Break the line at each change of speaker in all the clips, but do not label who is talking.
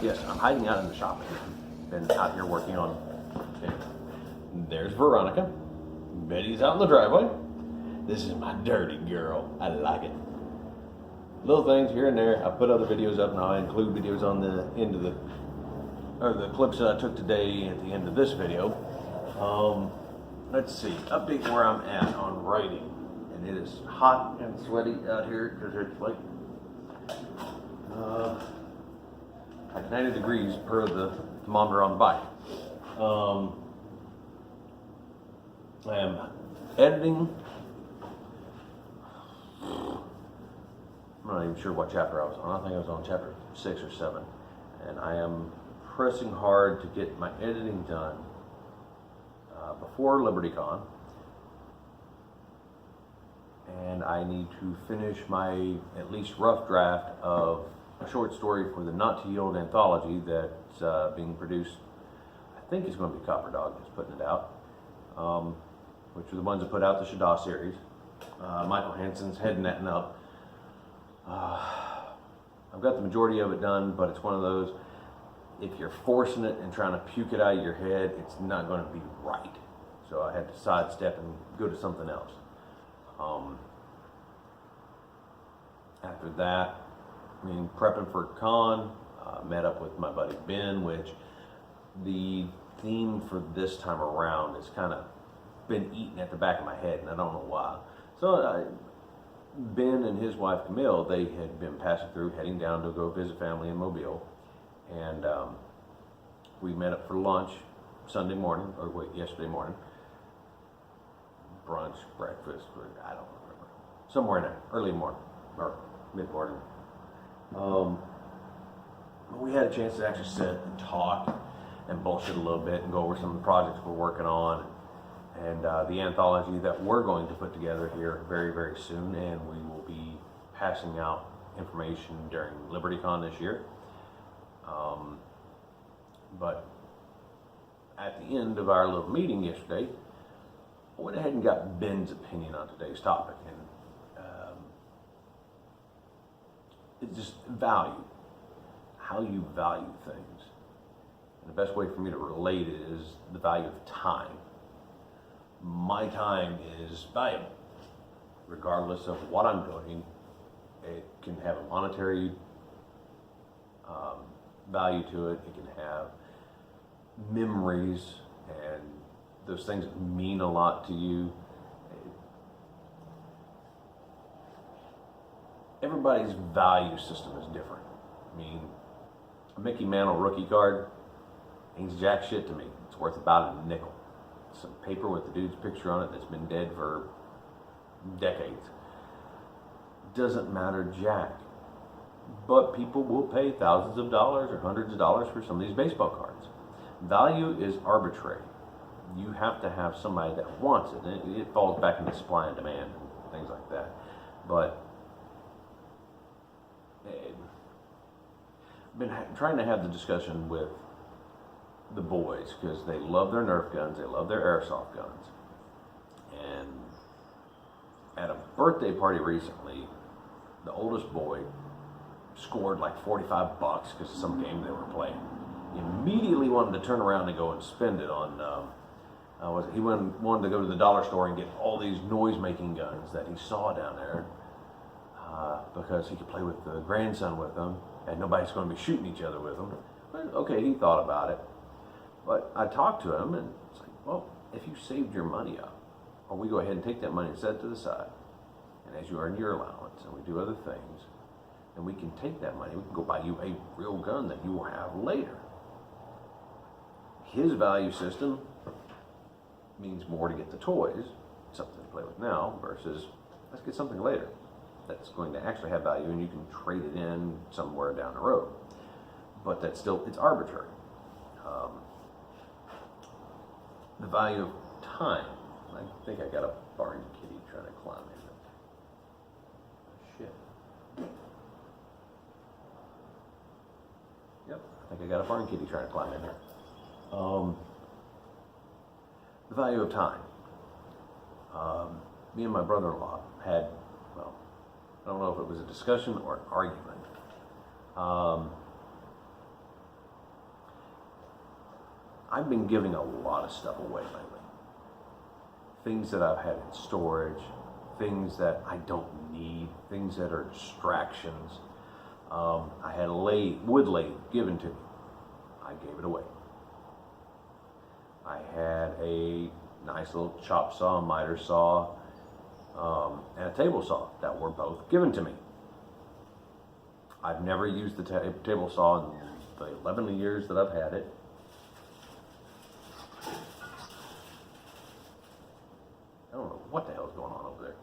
Yes, I'm hiding out in the shop. Been out here working on. Okay. There's Veronica. Betty's out in the driveway. This is my dirty girl. I like it. Little things here and there. I put other videos up, and I include videos on the end of the clips that I took today at the end of this video. Let's see. Update where I'm at on writing, and it is hot and sweaty out here because it's like 90 degrees per the thermometer on the bike. I am editing. I'm not even sure what chapter I was on. I think I was on chapter 6 or 7. And I am pressing hard to get my editing done before LibertyCon. And I need to finish my at least rough draft of a short story for the Not to Yield anthology that's being produced. I think it's going to be Copper Dog that's putting it out, which are the ones that put out the Shada series. Michael Hansen's heading that up. I've got the majority of it done, but it's one of those, if you're forcing it and trying to puke it out of your head, it's not going to be right. So I had to sidestep and go to something else. After that, prepping for con, met up with my buddy Ben, which the theme for this time around has kind of been eating at the back of my head, and I don't know why. So Ben and his wife Camille, they had been passing through, heading down to go visit family in Mobile, and we met up for lunch yesterday morning. Brunch, breakfast, I don't remember. Somewhere in there, early morning or mid morning. We had a chance to actually sit and talk and bullshit a little bit and go over some of the projects we're working on, and the anthology that we're going to put together here very, very soon, and we will be passing out information during LibertyCon this year. But at the end of our little meeting yesterday, I went ahead and got Ben's opinion on today's topic, and it's just value, how you value things. And the best way for me to relate it is the value of time. My time is valuable, regardless of what I'm doing. It can have a monetary value to it. It can have memories and those things that mean a lot to you. Everybody's value system is different. A Mickey Mantle rookie card means jack shit to me. It's worth about a nickel. Some paper with the dude's picture on it that's been dead for decades. Doesn't matter jack. But people will pay thousands of dollars or hundreds of dollars for some of these baseball cards. Value is arbitrary. You have to have somebody that wants it. And it falls back into supply and demand and things like that. But I've been trying to have the discussion with the boys because they love their Nerf guns, they love their airsoft guns. And at a birthday party recently, the oldest boy scored like $45 because of some game they were playing. He immediately wanted to turn around and go and spend it on he wanted to go to the dollar store and get all these noise-making guns that he saw down there because he could play with the grandson with them, and nobody's going to be shooting each other with them. But, okay, he thought about it. But I talked to him, and it's like, well, if you saved your money up, or we go ahead and take that money and set it to the side, and as you earn your allowance, and we do other things, and we can take that money, we can go buy you a real gun that you will have later. His value system means more to get the toys, something to play with now, versus let's get something later that's going to actually have value and you can trade it in somewhere down the road. But that's still, it's arbitrary. The value of time. I think I got a barn kitty trying to climb in. Shit. Yep, I think I got a barn kitty trying to climb in here. The value of time. Me and my brother-in-law had, well, I don't know if it was a discussion or an argument. I've been giving a lot of stuff away lately. Things that I've had in storage, things that I don't need, things that are distractions. I had a wood lathe given to me. I gave it away. I had a nice little chop saw, miter saw, and a table saw that were both given to me. I've never used the table saw in the 11 years that I've had it. I don't know what the hell's going on over there.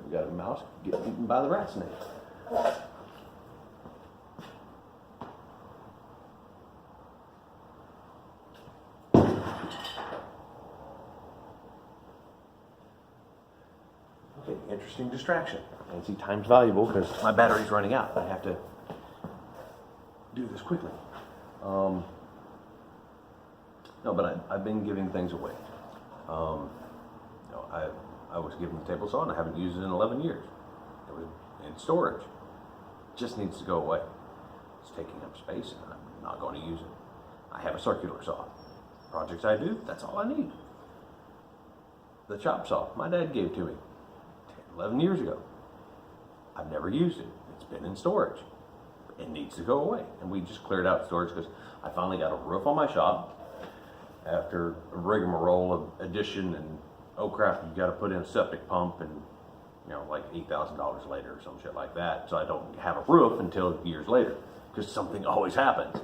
We got a mouse getting eaten by the rat snake. Okay, interesting distraction. And see, time's valuable because my battery's running out. I have to do this quickly. No, but I've been giving things away. I was given the table saw and I haven't used it in 11 years. It was in storage. It just needs to go away. It's taking up space and I'm not going to use it. I have a circular saw. Projects I do, that's all I need. The chop saw my dad gave to me 11 years ago. I've never used it. It's been in storage. It needs to go away. And we just cleared out storage because I finally got a roof on my shop. After a rigmarole of addition and, oh crap, you got to put in a septic pump and, like $8,000 later or some shit like that. So I don't have a roof until years later because something always happens.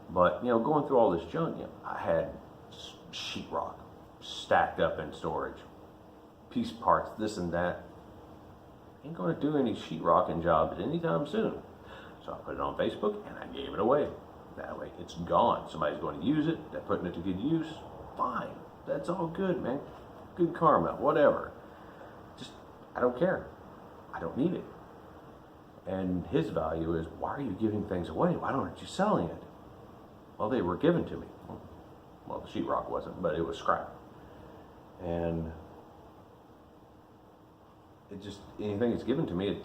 But, going through all this junk, I had sheetrock stacked up in storage, piece parts, this and that. Ain't going to do any sheetrocking jobs anytime soon. So I put it on Facebook and I gave it away. That way it's gone. Somebody's going to use it. They're putting it to good use. Fine. That's all good, man. Good karma, whatever. Just, I don't care. I don't need it. And his value is, why are you giving things away? Why aren't you selling it? Well, they were given to me. Well, the sheetrock wasn't, but it was scrap. And it just, anything that's given to me,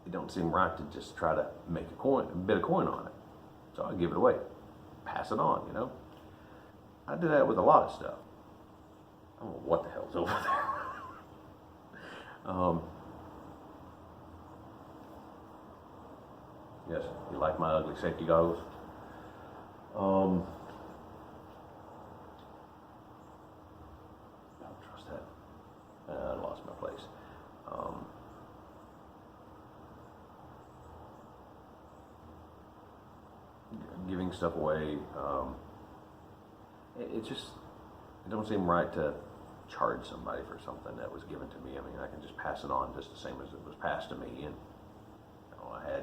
it don't seem right to just try to make a bit of coin on it. So I give it away, pass it on, I do that with a lot of stuff. I don't know what the hell's over there. Yes, you like my ugly safety goggles? Don't trust that. I lost my place. Giving stuff away, it don't seem right to charge somebody for something that was given to me. I mean, I can just pass it on just the same as it was passed to me. And I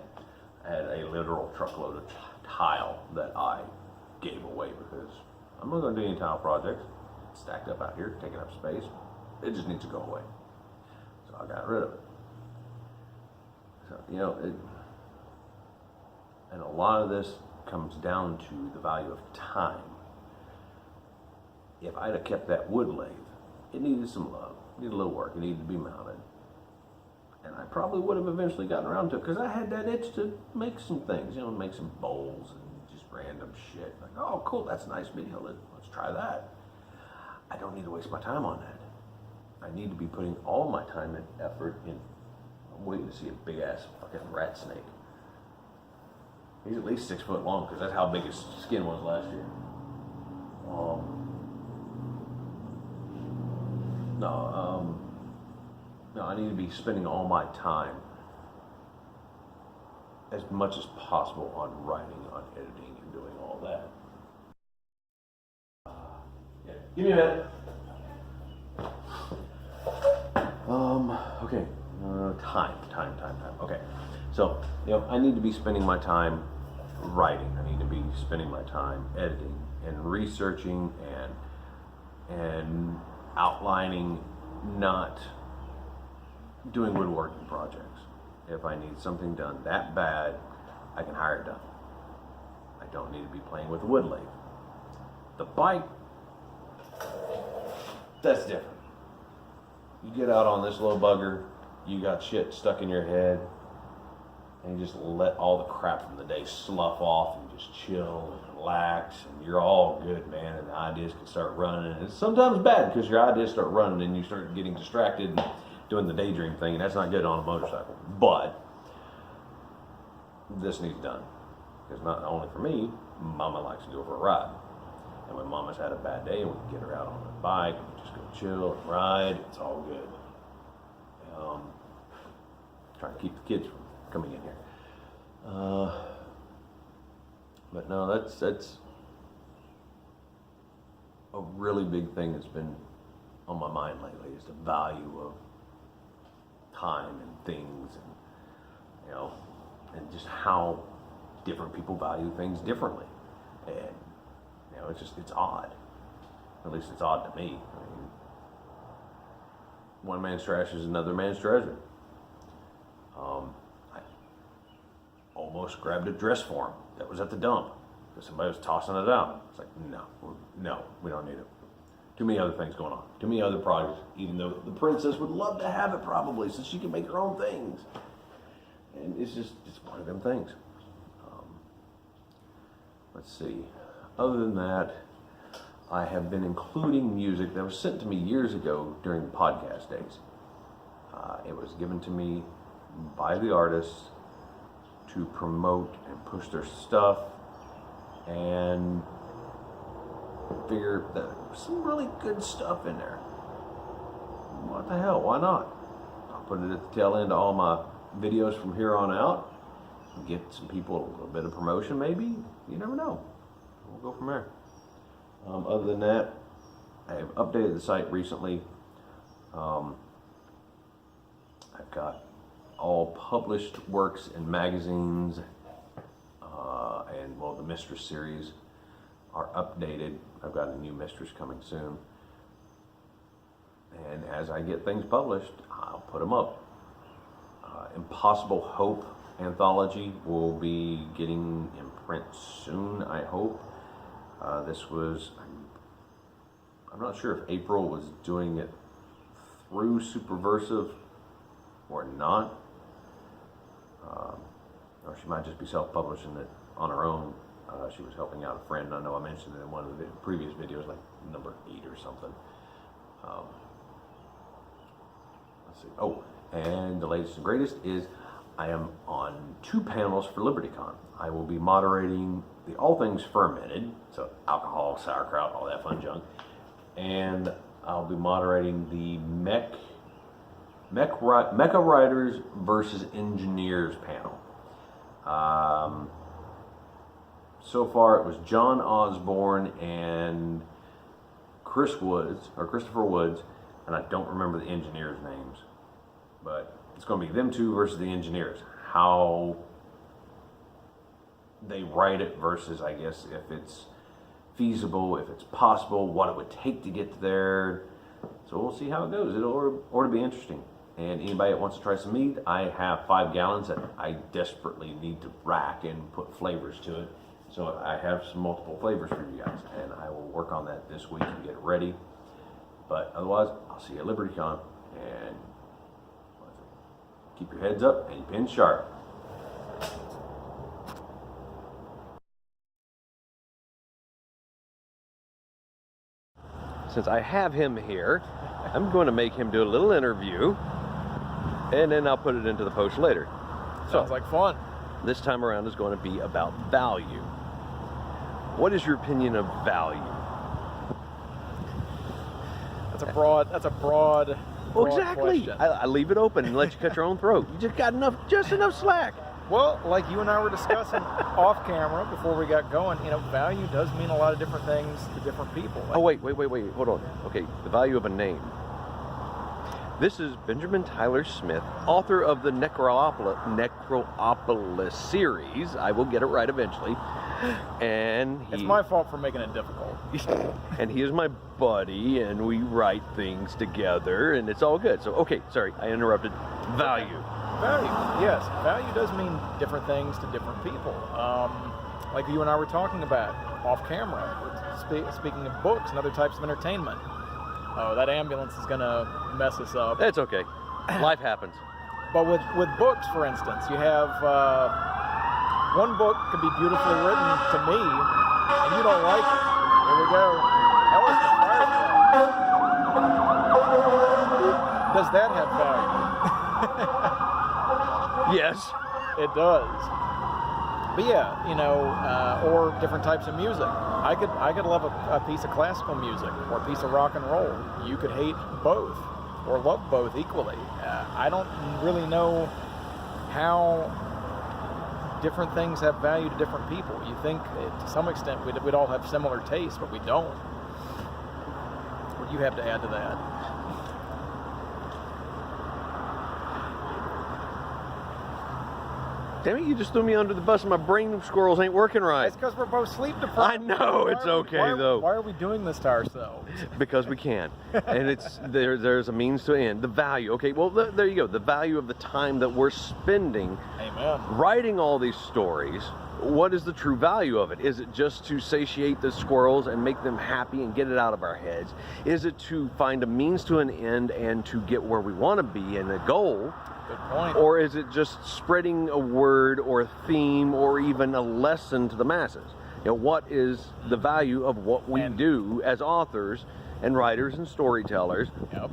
had a literal truckload of tile that I gave away because I'm not going to do any tile projects. It's stacked up out here, taking up space. It just needs to go away. So I got rid of it. So, and a lot of this comes down to the value of time. If I'd have kept that wood lathe, it needed some love, it needed a little work, it needed to be mounted. And I probably would have eventually gotten around to it because I had that itch to make some things, make some bowls and just random shit. Like, oh, cool, that's a nice video, let's try that. I don't need to waste my time on that. I need to be putting all my time and effort in. I'm waiting to see a big ass fucking rat snake. He's at least 6 foot long because that's how big his skin was last year. No, I need to be spending all my time as much as possible on writing, on editing, and doing all that. Yeah, give me a minute. Okay. Time. Okay. So, I need to be spending my time writing. I need to be spending my time editing and researching and outlining, not doing woodworking projects. If I need something done that bad, I can hire it done. I don't need to be playing with a wood lathe. The bike, that's different. You get out on this little bugger, you got shit stuck in your head, and you just let all the crap from the day slough off and just chill and relax, and you're all good, man, and the ideas can start running. And it's sometimes bad because your ideas start running and you start getting distracted and doing the daydream thing, and that's not good on a motorcycle. But this needs done, because not only for me, Mama likes to go for a ride. And when Mama's had a bad day, we can get her out on the bike and just go chill and ride. It's all good. Trying to keep the kids from coming in here. But no, that's a really big thing that's been on my mind lately, is the value of time and things, and and just how different people value things differently. And it's odd. At least it's odd to me. I mean, one man's trash is another man's treasure. I almost grabbed a dress form that was at the dump because somebody was tossing it out. It's like, no, we don't need it. Too many other things going on. Too many other projects, even though the princess would love to have it probably so she can make her own things. And it's one of them things. Let's see. Other than that, I have been including music that was sent to me years ago during the podcast days. It was given to me by the artists to promote and push their stuff, and figure that there was some really good stuff in there. What the hell, why not? I'll put it at the tail end of all my videos from here on out, get some people a little bit of promotion maybe, you never know. We'll go from there. Other than that, I have updated the site recently. I've got all published works in magazines, and the Mistress series are updated. I've got a new Mistress coming soon. And as I get things published, I'll put them up. Impossible Hope anthology will be getting in print soon, I hope. I'm not sure if April was doing it through Superversive or not. Or she might just be self-publishing it on her own. She was helping out a friend. I know I mentioned it in one of the previous videos, like number 8 or something. Let's see. Oh, and the latest and greatest is I am on 2 panels for LibertyCon. I will be moderating the All Things Fermented, so alcohol, sauerkraut, all that fun junk. And I'll be moderating the Mecha Riders versus Engineers panel. So far it was John Osborne and Christopher Woods, and I don't remember the engineers' names, but it's going to be them 2 versus the engineers. How they write it versus, I guess, if it's feasible, if it's possible, what it would take to get there. So we'll see how it goes. It'll ought to be interesting. And anybody that wants to try some mead, I have 5 gallons that I desperately need to rack and put flavors to it. So I have some multiple flavors for you guys, and I will work on that this week and get it ready. But otherwise, I'll see you at LibertyCon, and keep your heads up and your pins sharp. Since I have him here, I'm going to make him do a little interview, and then I'll put it into the post later.
Sounds like fun.
This time around is going to be about value. What is your opinion of value?
That's a broad
Well, exactly.
question.
I leave it open and let you cut your own throat. You just got just enough slack.
Well, like you and I were discussing off camera before we got going, value does mean a lot of different things to different people.
Oh, wait, hold on. Okay, the value of a name. This is Benjamin Tyler Smith, author of the Necropolis series. I will get it right eventually. And
it's my fault for making it difficult.
And he is my buddy, and we write things together, and it's all good. So, okay, sorry, I interrupted. Value.
Value, yes. Value does mean different things to different people. Like you and I were talking about off camera, speaking of books and other types of entertainment. Oh, that ambulance is going to mess us up.
That's okay. Life happens.
But with books, for instance, you have one book could be beautifully written to me, and you don't like it. Here we go. Oh, it's the Firefly. Does that have value?
Yes.
It does. But yeah, you know, or different types of music. I could love a piece of classical music or a piece of rock and roll. You could hate both or love both equally. I don't really know how different things have value to different people. You think to some extent we'd all have similar tastes, but we don't. What do you have to add to that?
Damn it, you just threw me under the bus and my brain squirrels ain't working right.
It's because we're both sleep deprived.
I know, it's okay though.
Why are we doing this to ourselves?
Because we can. And it's there's a means to an end. The value. Okay, well, there you go. The value of the time that we're spending
Amen.
writing all these stories. What is the true value of it? Is it just to satiate the squirrels and make them happy and get it out of our heads? Is it to find a means to an end and to get where we want to be and a goal?
Good point.
Or is it just spreading a word or a theme or even a lesson to the masses? You know, what is the value of what we do as authors and writers and storytellers
Yep.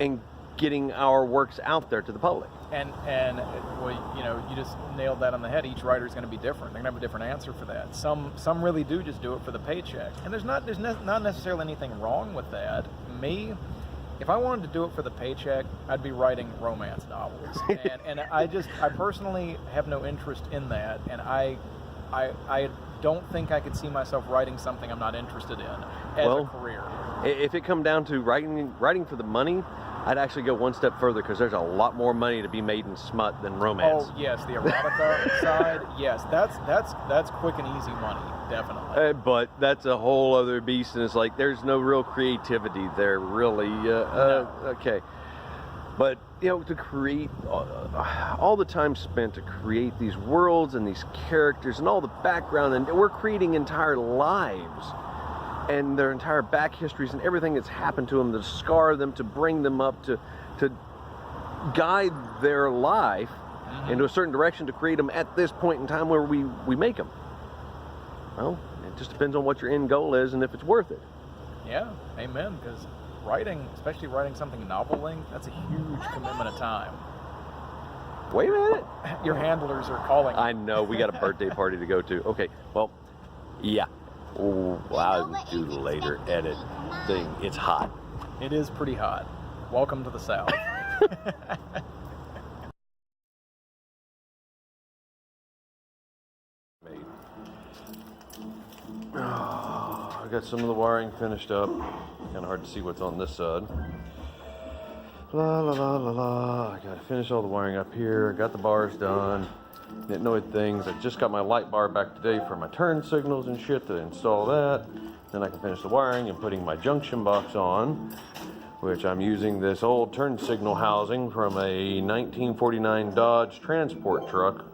and getting our works out there to the public?
And well, you know, you just nailed that on the head. Each writer is going to be different. They're going to have a different answer for that. Some really do just do it for the paycheck, and there's not necessarily anything wrong with that. Me, if I wanted to do it for the paycheck, I'd be writing romance novels, and I personally have no interest in that, and I don't think I could see myself writing something I'm not interested in as a career.
If it come down to writing for the money, I'd actually go one step further because there's a lot more money to be made in smut than romance.
Oh yes, the erotica side. Yes, that's quick and easy money, definitely.
But that's a whole other beast, and it's like there's no real creativity there, really.
No.
Okay, but you know, to create all the time spent to create these worlds and these characters and all the background, and we're creating entire lives and their entire back histories and everything that's happened to them, to scar them, to bring them up, to guide their life into a certain direction, to create them at this point in time where we make them. Well, it just depends on what your end goal is and if it's worth it.
Yeah, amen. Because writing, especially writing something novel length, that's a huge commitment of time.
Wait a minute.
Your handlers are calling.
I know, we got a birthday party to go to. Okay, well, yeah. Oh, I'll do the later edit thing. It's hot.
It is pretty hot. Welcome to the South.
I got some of the wiring finished up. Kind of hard to see what's on this side. La la la la la. I gotta finish all the wiring up here. Got the bars done. Nitnoid things. I just got my light bar back today for my turn signals and shit to install that. Then I can finish the wiring and putting my junction box on, which I'm using this old turn signal housing from a 1949 Dodge transport truck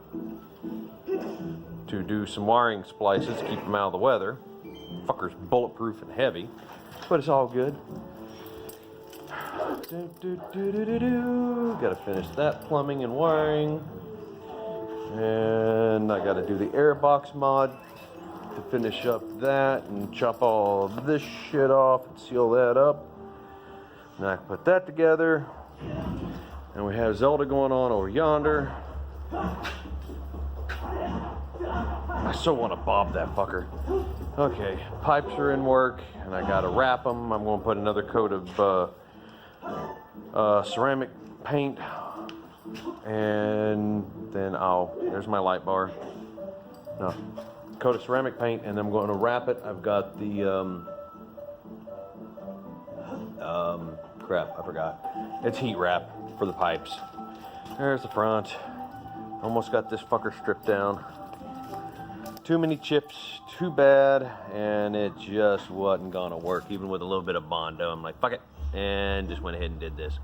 to do some wiring splices to keep them out of the weather. Fucker's bulletproof and heavy, but it's all good. Gotta finish that plumbing and wiring. And I gotta do the airbox mod to finish up that and chop all of this shit off and seal that up. And I can put that together. And we have Zelda going on over yonder. I so want to bob that fucker. Okay, pipes are in work and I gotta wrap them. I'm gonna put another coat of ceramic paint, and then there's my light bar. No, coat of ceramic paint, and I'm going to wrap it. I've got the crap, I forgot. It's heat wrap for the pipes. There's the front. Almost got this fucker stripped down. Too many chips, too bad, and it just wasn't gonna work, even with a little bit of Bondo. I'm like, fuck it, and just went ahead and did this.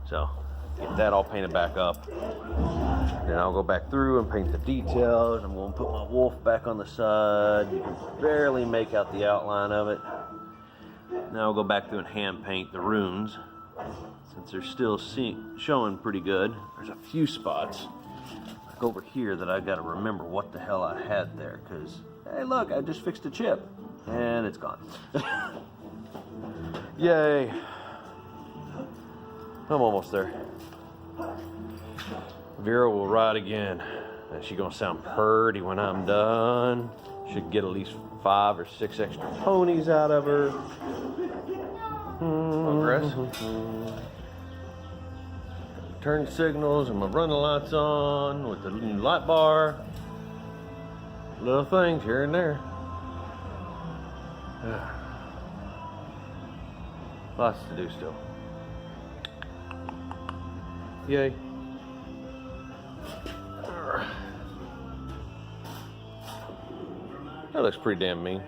So, get that all painted back up. Then I'll go back through and paint the details. I'm gonna put my wolf back on the side. You can barely make out the outline of it. Now I'll go back through and hand paint the runes. since they're still showing pretty good. There's a few spots like over here that I got to remember what the hell I had there, because hey, look, I just fixed a chip and it's gone. Yay! I'm almost there. Vera will ride again, and she's gonna sound purty when I'm done. Should get at least 5 or 6 extra ponies out of her.
Progress.
Turn signals and my running lights on with the light bar. Little things here and there. Lots to do still. Yay. That looks pretty damn mean.